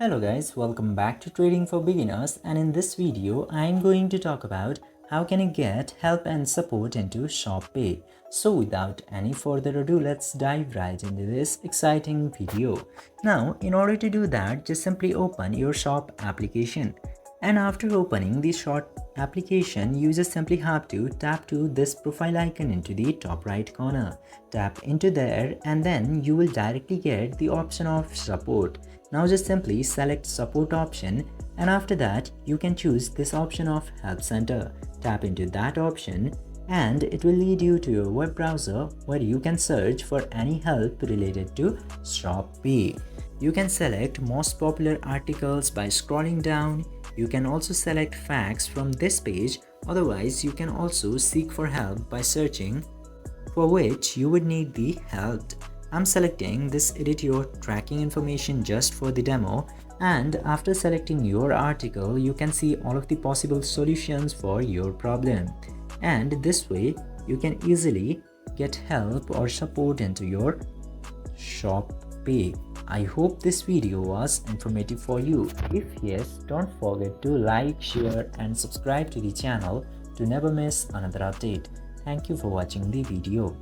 Hello guys, welcome back to Trading for Beginners, and in this video I am going to talk about how can you get help and support into ShopPay. So without any further ado, let's dive right into this exciting video. Now in order to do that, just simply open your Shop application, and after opening the Shop application, you just simply have to tap to this profile icon into the top right corner. Tap into there and then you will directly get the option of support. Now just simply select support option, and after that you can choose this option of help center. Tap into that option and it will lead you to your web browser where you can search for any help related to ShopPay. You can select most popular articles by scrolling down. You can also select facts from this page. Otherwise, you can also seek for help by searching for which you would need the help. I'm selecting this edit your tracking information just for the demo, and after selecting your article you can see all of the possible solutions for your problem, and this way you can easily get help or support into your ShopPay. I hope this video was informative for you. If yes, don't forget to like, share and subscribe to the channel to never miss another update. Thank you for watching the video.